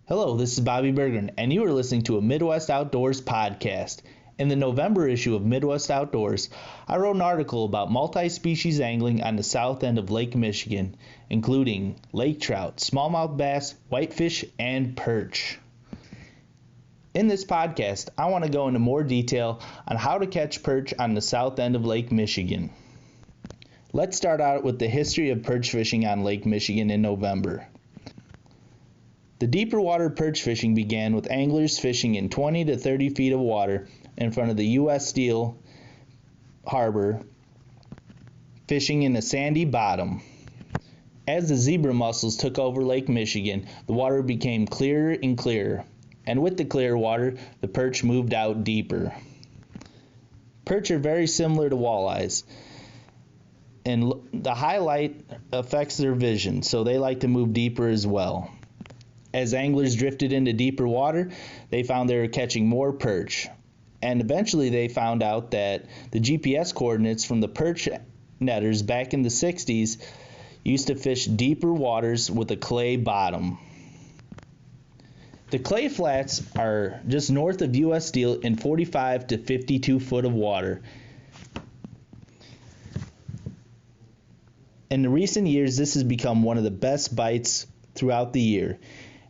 Hello, this is Bobby Bergren, and you are listening to a Midwest Outdoors podcast. In the November issue of Midwest Outdoors, I wrote an article about multi-species angling on the south end of Lake Michigan, including lake trout, smallmouth bass, whitefish, and perch. In this podcast, I want to go into more detail on how to catch perch on the south end of Lake Michigan. Let's start out with the history of perch fishing on Lake Michigan in November. The deeper water perch fishing began with anglers fishing in 20 to 30 feet of water in front of the U.S. Steel Harbor, fishing in a sandy bottom. As the zebra mussels took over Lake Michigan, the water became clearer and clearer, and with the clear water, the perch moved out deeper. Perch are very similar to walleyes, and the high light affects their vision, so they like to move deeper as well. As anglers drifted into deeper water, they found they were catching more perch. And eventually they found out that the GPS coordinates from the perch netters back in the 60s used to fish deeper waters with a clay bottom. The clay flats are just north of U.S. Steel in 45 to 52 foot of water. In the recent years, this has become one of the best bites throughout the year.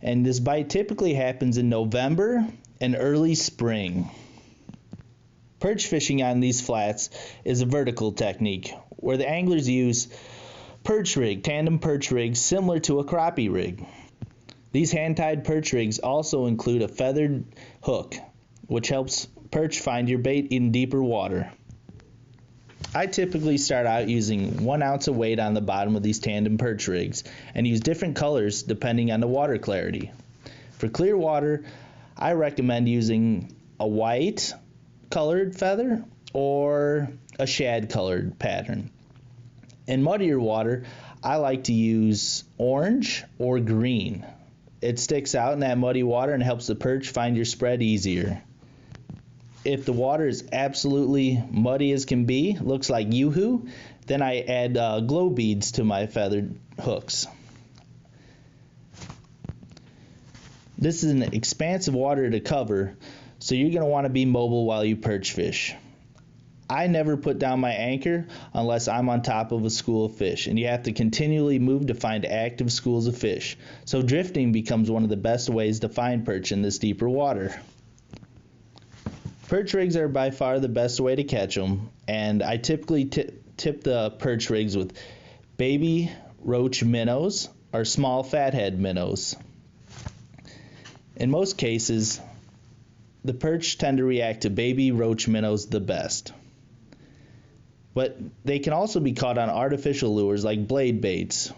And this bite typically happens in November and early spring. Perch fishing on these flats is a vertical technique where the anglers use tandem perch rigs similar to a crappie rig. These hand-tied perch rigs also include a feathered hook, which helps perch find your bait in deeper water. I typically start out using 1 ounce of weight on the bottom of these tandem perch rigs and use different colors depending on the water clarity. For clear water, I recommend using a white colored feather or a shad colored pattern. In muddier water, I like to use orange or green. It sticks out in that muddy water and helps the perch find your spread easier. If the water is absolutely muddy as can be, looks like yoo-hoo, then I add glow beads to my feathered hooks. This is an expansive water to cover, so you're going to want to be mobile while you perch fish. I never put down my anchor unless I'm on top of a school of fish, and you have to continually move to find active schools of fish. So drifting becomes one of the best ways to find perch in this deeper water. Perch rigs are by far the best way to catch them, and I typically tip the perch rigs with baby roach minnows or small fathead minnows. In most cases, the perch tend to react to baby roach minnows the best. But they can also be caught on artificial lures like blade baits.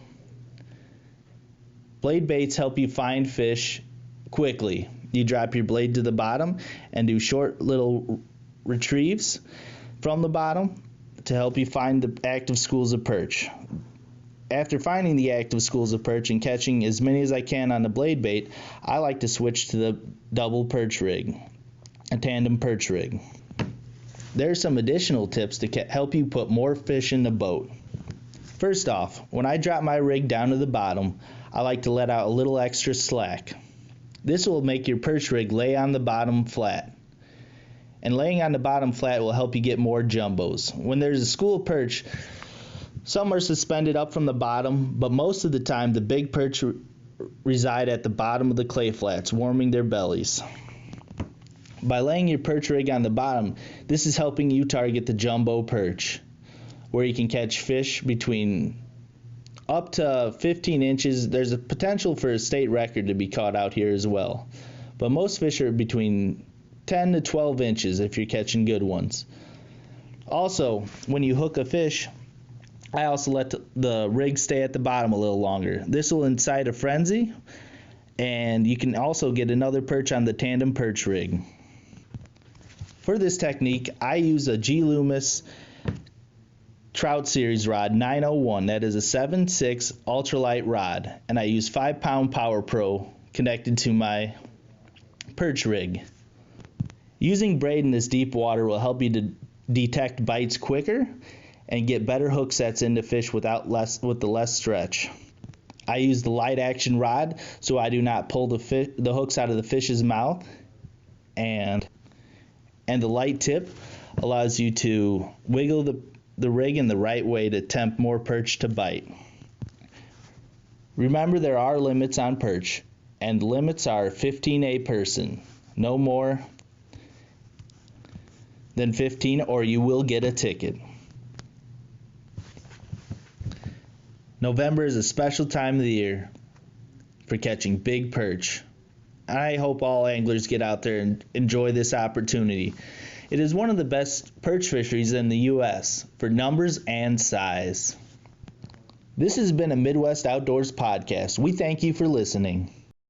Blade baits help you find fish quickly. You drop your blade to the bottom and do short little retrieves from the bottom to help you find the active schools of perch. After finding the active schools of perch and catching as many as I can on the blade bait, I like to switch to the double perch rig, a tandem perch rig. There are some additional tips to help you put more fish in the boat. First off, when I drop my rig down to the bottom, I like to let out a little extra slack. This will make your perch rig lay on the bottom flat. And laying on the bottom flat will help you get more jumbos. When there's a school of perch, some are suspended up from the bottom, but most of the time the big perch reside at the bottom of the clay flats, warming their bellies. By laying your perch rig on the bottom, this is helping you target the jumbo perch, where you can catch fish between up to 15 inches. There's a potential for a state record to be caught out here as well. But most fish are between 10 to 12 inches if you're catching good ones. Also, when you hook a fish, I also let the rig stay at the bottom a little longer. This will incite a frenzy, and you can also get another perch on the tandem perch rig. For this technique, I use a G. Loomis Trout Series rod 901. That is a 7/6 ultralight rod, and I use 5-pound Power Pro connected to my perch rig. Using braid in this deep water will help you to detect bites quicker and get better hook sets into fish with the less stretch. I use the light action rod so I do not pull the hooks out of the fish's mouth, and the light tip allows you to wiggle the rig in the right way to tempt more perch to bite. Remember, there are limits on perch, and the limits are 15 a person. No more than 15 or you will get a ticket. November is a special time of the year for catching big perch. I hope all anglers get out there and enjoy this opportunity. It is one of the best perch fisheries in the U.S. for numbers and size. This has been a Midwest Outdoors podcast. We thank you for listening.